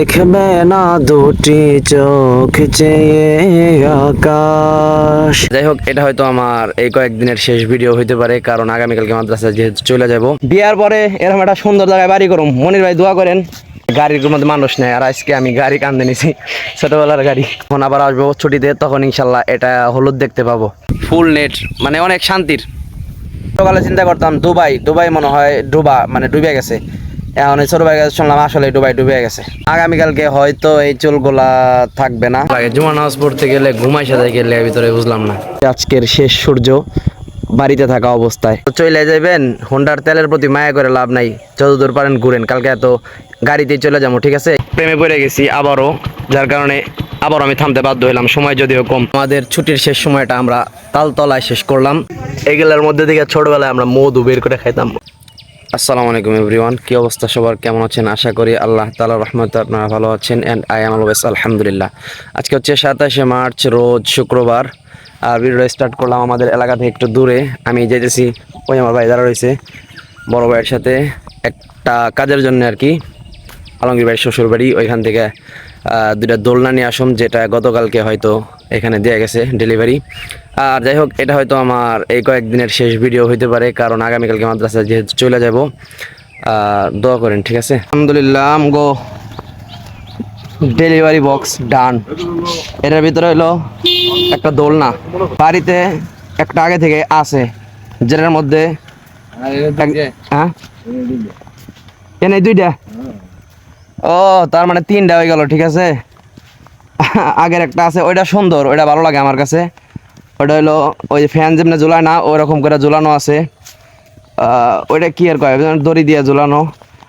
দেখবে না দুটি চোখ চেয়ে আকাশ। যাই হোক, এটা হয়তো আমার এই কয়েকদিনের শেষ ভিডিও হইতে পারে, কারণ আগামীকালকে মাদ্রাসায় যেহেতু চলে যাব। বিয়ার পরে এরকম একটা সুন্দর জায়গায় বাড়ি করুম। মনির ভাই দোয়া করেন। গাড়ির মধ্যে মানুষ নেই, আর আজকে আমি গাড়ি কান্দে নিছি, ছোটবেলার গাড়ি। এখন আবার আসবো ছুটিতে, তখন ইনশাল্লাহ এটা হলুদ দেখতে পাবো, ফুল নেট, মানে অনেক শান্তির। সকালে চিন্তা করতাম দুবাই মনে হয় ডুবে গেছে। এখন ছোট ভাই কাছে শুনলাম আসলে ডুবে গেছে। আগামীকালকে হয়তো এই চুলগুলা থাকবে না। জুমা নামাজ পড়তে গেলে ঘুমাইসা যায় গেলে ভিতরে বুঝলাম না। আজকের শেষ সূর্য বাড়িতে থাকা অবস্থায় চলে যাবেন। হোন্ডার তেলের প্রতি মায়া করে লাভ নাই, যতদূর পারেন ঘুরেন। কালকে এত গাড়িতেই চলে যাবো, ঠিক আছে। প্রেমে পড়ে গেছি আবারও, যার কারণে আবার আমি থামতে বাধ্য হইলাম। সময় যদিও কম, আমাদের ছুটির শেষ সময়টা আমরা তালতলায় শেষ করলাম। এগুলোর মধ্যে থেকে ছোটবেলায় আমরা মধু বের করে খাইতাম। আসসালামু আলাইকুম এভরিওয়ান, কি অবস্থা সবার, কেমন আছেন? আশা করি আল্লাহ তাআলার রহমতে আপনারা ভালো আছেন। অ্যান্ড আই এম অলওয়েজ আলহামদুলিল্লাহ। আজকে হচ্ছে 27শে মার্চ, রোজ শুক্রবার। আর ভিডিও স্টার্ট করলাম আমাদের এলাকা থেকে একটু দূরে। আমি যেতেছি, ওই আমার ভাই দাঁড়া রয়েছে বড় ভাইয়ের সাথে একটা কাজের জন্য আর কি, আলমগীর ভাইয়ের শ্বশুর বাড়ি। ওইখান থেকে দুইটা দোলনা নিয়ে আসুন, যেটা গতকালকে হয়তো এখানে দেওয়া গেছে ডেলিভারি। আর যাই হোক, এটা হয়তো আমার এই কয়েকদিনের শেষ ভিডিও হইতে পারে, কারণ আগামীকালকে মাদ্রাসায় যেহেতু চলে যাব। দোয়া করেন, ঠিক আছে। আলহামদুলিল্লাহ, আমগো ডেলিভারি বক্স ডান। এটার ভিতরে হলো একটা দোলনা, বাড়িতে একটা আগে থেকে আছে, যেটার মধ্যে হ্যাঁ এনে দুইটা। ও, তার মানে তিনটা হয়ে গেল, ঠিক আছে। আগের একটা আছে, ওইটা সুন্দর, ওইটা ভালো লাগে আমার কাছে। ওইটা হলো ওই ফ্যান যেমনি ঝুলায় না, ওরকম করে ঝুলানো আছে। ওইটা কি আর কয়, দড়ি দিয়ে ঝুলানো।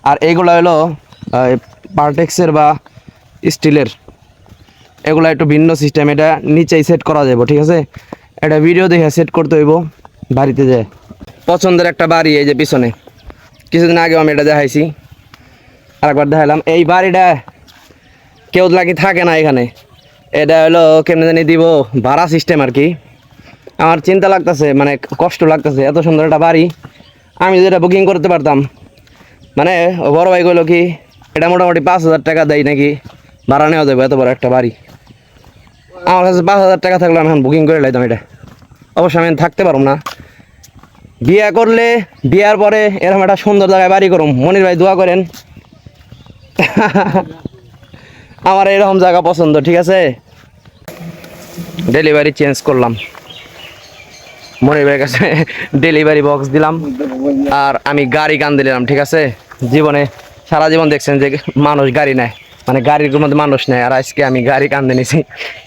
আর এইগুলো হলো পার্টেক্সের বা স্টিলের। এগুলো একটু ভিন্ন সিস্টেম, এটা নিচেই সেট করা যাবে, ঠিক আছে। এটা ভিডিও দেখে সেট করতে হইব বাড়িতে যায়। পছন্দের একটা বাড়ি, এই যে পিছনে, কিছুদিন আগেও আমি এটা দেখাইছি, আরেকবার দেখালাম। এই বাড়িটা কেউ নাকি থাকে না এখানে। এটা হলো কেমনে জানি দিব, ভাড়া সিস্টেম আর কি। আমার চিন্তা লাগতেছে, মানে কষ্ট লাগতেছে, এত সুন্দর একটা বাড়ি আমি যেটা বুকিং করতে পারতাম। মানে বড় ভাই কইলো কি, এটা মোটামুটি 5,000 টাকা দেয় নাকি ভাড়া নেওয়া যাবে, এত বড় একটা বাড়ি। আমার কাছে 5,000 টাকা থাকলে আমি এখন বুকিং করে লাইতাম এটা। অবশ্যই আমি থাকতে পারব না। বিয়ে করলে, বিয়ার পরে এরকম একটা সুন্দর জায়গায় বাড়ি করুম। মনির ভাই দোয়া করেন। আমার এরকম জায়গা পছন্দ, ঠিক আছে। ডেলিভারি চেঞ্জ করলাম, মনির ভাইয়ের কাছে ডেলিভারি বক্স দিলাম, আর আমি গাড়ি কান দিলাম, ঠিক আছে। জীবনে সারা জীবন দেখছেন যে মানুষ গাড়ি নেয়, মানে গাড়ির মধ্যে মানুষ নেয়, আর আজকে আমি গাড়ি কান্দে নিছি,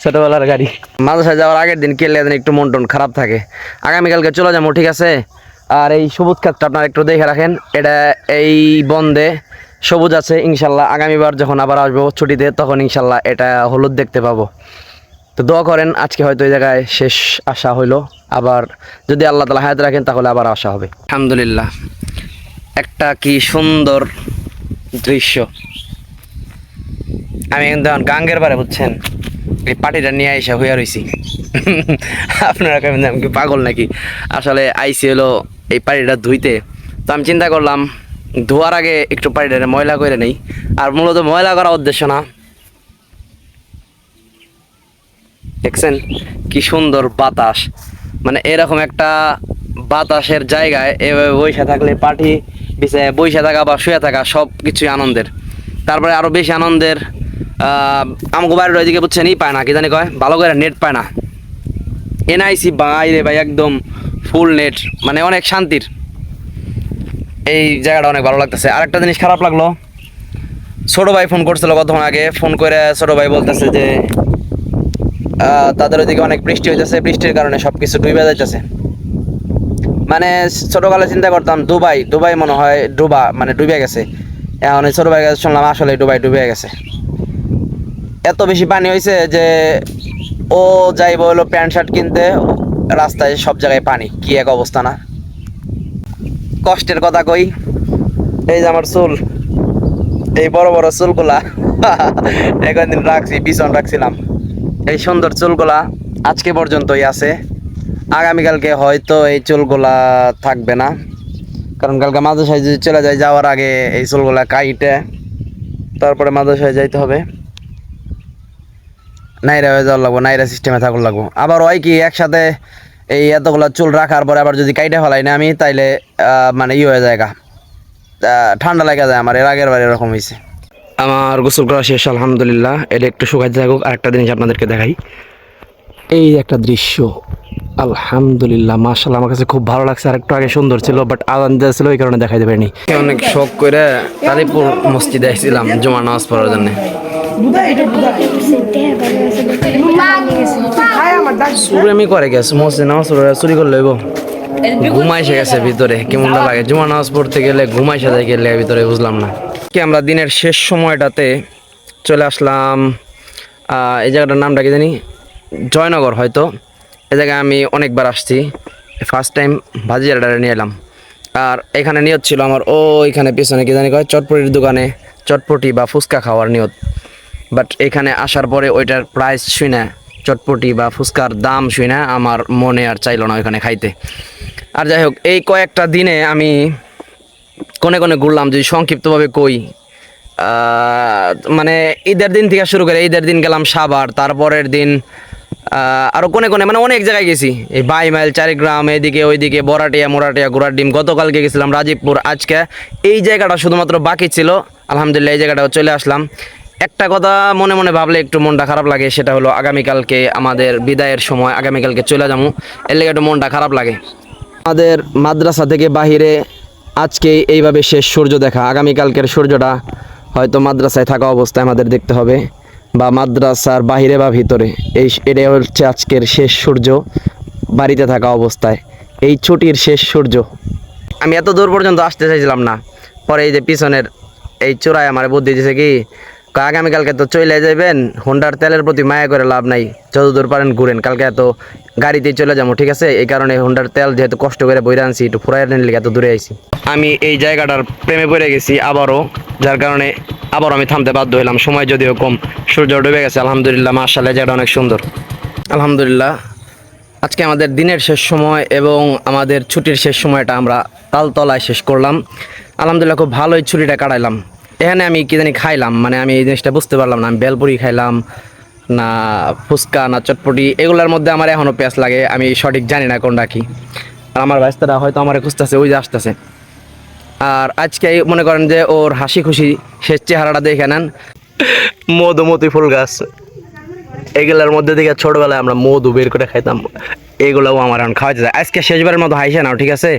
ছোটবেলার গাড়ি। মাদ্রাসায় যাওয়ার আগের দিন কেলে একটু মন টন খারাপ থাকে। আগামীকালকে চলে যাবো, ঠিক আছে। আর এই সবুজ ক্ষেতটা আপনারা একটু দেখে রাখেন, এটা এই বন্ধে সবুজ আছে। ইনশাল্লাহ আগামীবার যখন আবার আসবো ছুটিতে, তখন ইনশাল্লাহ এটা হলুদ দেখতে পাবো। তো দোয়া করেন, আজকে হয়তো এই জায়গায় শেষ আসা হইলো। আবার যদি আল্লাহ তাআলা হায়াত রাখেন, তাহলে আবার আসা হবে। আলহামদুলিল্লাহ, একটা কি সুন্দর দৃশ্য। আমি কিন্তু গাঙ্গের পারে, বুঝছেন, এই পাটিটা নিয়ে আইসা হইয়া রইছি। আপনারা কেমন, আমি কি পাগল নাকি? আসলে আইসি হলো এই পাটিটা ধুইতে। তো আমি চিন্তা করলাম ধোয়ার আগে একটু পাটিটা ময়লা করে নেই। আর মূলত ময়লা করার উদ্দেশ্য না, দেখছেন কি সুন্দর বাতাস, মানে এরকম একটা বাতাসের জায়গায় এভাবে বইসা থাকলে, পাটি বিছে বইসা থাকা বা শুয়ে থাকা সব কিছুই আনন্দের। তারপরে আরো বেশি আনন্দের, আমাকে বাড়ির ওইদিকে বুঝছেন ই পায় না, কি জানি কয়, ভালো করে নেট পায় না। এনআইসি বাইরে ভাই একদম ফুল নেট, মানে অনেক শান্তির। এই জায়গাটা অনেক ভালো লাগতেছে। আর একটা জিনিস খারাপ লাগলো, ছোট ভাই ফোন করছিল কতক্ষণ আগে। ফোন করে ছোট ভাই বলতেছে যে তাদের ওইদিকে অনেক বৃষ্টি হইতেছে, বৃষ্টির কারণে সবকিছু ডুবে যাইতেছে। মানে ছোটকালে চিন্তা করতাম দুবাই মনে হয় ডুবে গেছে। এখন ছোট ভাই কাছে শুনলাম আসলে ডুবে গেছে। এত বেশি পানি হয়েছে যে ও যাইব হলো প্যান্ট শার্ট কিনতে, রাস্তায় সব জায়গায় পানি। কি এক অবস্থা না, কষ্টের কথা কই। এই যে আমার চুল, এই বড় বড় চুলগুলা একদিন রাখছি, পিছন রাখছিলাম। এই সুন্দর চুলগুলা আজকে পর্যন্তই আছে। আগামীকালকে হয়তো এই চুলগুলা থাকবে না, কারণ কালকে মাদ্রাসায় যদি চলে যায়, যাওয়ার আগে এই চুলগুলা কাইটে তারপরে মাদ্রাসায় যাইতে হবে, নাইরা হয়ে যাওয়ার লাগবো, নাইরা সিস্টেমে থাকুন লাগবো। আবার ওই কি একসাথে এই এতগুলো চুল রাখার পরে আবার যদি কাইটা ফেলাই না আমি, তাইলে মানে হয়ে যায় গা, ঠান্ডা লাগা যায়। আমার এর আগের বার এরকম হয়েছে। আমার গোসল করা শেষ আলহামদুলিল্লাহ। এটা একটু শুকাইতে থাকুক। আরেকটা জিনিস আপনাদেরকে দেখাই, এই একটা দৃশ্য আলহামদুলিল্লাহ মাশাআল্লাহ, আমার কাছে খুব ভালো লাগছে। আর একটু আগে সুন্দর ছিল, বাট আজান দেওয়া ছিল, এই কারণে দেখাইতে পারিনি। অনেক শখ করে কালীপুর মসজিদে আসছিলাম জুমা নামাজ পড়ার জন্য। চুরি করে গেছে মসজিদ নামাজ চুরি করে লইব, ঘুমাইসে গেছে ভিতরে। কেমনটা লাগে জুমা নামাজ পড়তে গেলে ঘুমাইসে যায় গেলে ভিতরে, বুঝলাম না কি। আমরা দিনের শেষ সময়টাতে চলে আসলাম, এই জায়গাটার নামটা কি জানি, জয়নগর হয়তো। এই জায়গায় আমি অনেকবার আসছি, ফার্স্ট টাইম ভাজিয়াটা নিয়ে এলাম। আর এখানে নিয়ত ছিল আমার, এখানে পিছনে কি জানি কয় চটপটির দোকানে চটপটি বা ফুচকা খাওয়ার নিয়ত। বাট এখানে আসার পরে ওইটার প্রাইস শুই না, চটপটি বা ফুচকার দাম শুই না, আমার মনে আর চাইলো না ওইখানে খাইতে। আর যাই হোক, এই কয়েকটা দিনে আমি কোনে কোনে ঘুরলাম, যদি সংক্ষিপ্তভাবে কই, মানে ঈদের দিন থেকে শুরু করে ঈদের দিন গেলাম সাভার, তারপরের দিন আরও কোনে কোনে মানে অনেক জায়গায় গেছি, এই বাইমাইল, চারিগ্রাম, এদিকে ওইদিকে বরাটিয়া মোরাটিয়া, গোড়ার ডিম। গতকালকে গেছিলাম রাজীবপুর, আজকে এই জায়গাটা শুধুমাত্র বাকি ছিল। আলহামদুলিল্লাহ এই জায়গাটাও চলে আসলাম। একটা কথা মনে মনে ভাবলে একটু মনটা খারাপ লাগে, সেটা হলো আগামীকালকে আমাদের বিদায়ের সময়, আগামীকালকে চলে যাবো, এর লেগে একটু মনটা খারাপ লাগে। আমাদের মাদ্রাসা থেকে বাহিরে আজকে এইভাবে শেষ সূর্য দেখা, আগামীকালকের সূর্যটা হয়তো মাদ্রাসায় থাকা অবস্থায় আমাদের দেখতে হবে, বা মাদ্রাসার বাহিরে বা ভিতরে। এটাই হচ্ছে আজকের শেষ সূর্য বাড়িতে থাকা অবস্থায়, এই ছুটির শেষ সূর্য। আমি এত দূর পর্যন্ত আসতে চাইছিলাম না, পরে এই যে পিছনের এই চোরাই আমার বুদ্ধি দিয়েছে কি, আগামীকালকে তো চলে যাবেন, হোন্ডার তেলের প্রতি মায়া করে লাভ নাই, যতদূর পারেন ঘুরেন, কালকে এত গাড়িতেই চলে যাবো, ঠিক আছে? এই কারণে হোন্ডার তেল যেহেতু কষ্ট করে বইরে আনছি, একটু ফুরাই নিলে এত দূরে আইছি। আমি এই জায়গাটার প্রেমে পড়ে গেছি আবারও, যার কারণে আবারও আমি থামতে বাধ্য হলাম। সময় যদিও কম, সূর্য ডুবে গেছে আলহামদুলিল্লাহ, মাশাআল্লাহ জায়গাটা অনেক সুন্দর আলহামদুলিল্লাহ। আজকে আমাদের দিনের শেষ সময় এবং আমাদের ছুটির শেষ সময়টা আমরা তালতলায় শেষ করলাম আলহামদুলিল্লাহ। খুব ভালোই ছুটিটা কাটাইলাম। এখানে আমি কি জানি খাইলাম, মানে আমি এই জিনিসটা বুঝতে পারলাম না, আমি বেলপুরি খাইলাম না ফুচকা না চটপটি, এগুলোর মধ্যে আমার এখনও পেঁয়াজ লাগে, আমি সঠিক জানি না কোনটা কি। আর আমার ভাইস্তারা হয়তো আমার খুঁজতেছে, ওই যে আসতেছে। আর আজকে মনে করেন যে ওর হাসি খুশি শেষ চেহারাটা দেখে নেন। মধুমতি ফুল গাছ, এগুলোর মধ্যে থেকে ছোটবেলায় আমরা মধু বের করে খাইতাম, এগুলোও আমার এখন খাওয়াতে যায়। আজকে শেষবারের মতো হাইসে নাও, ঠিক আছে?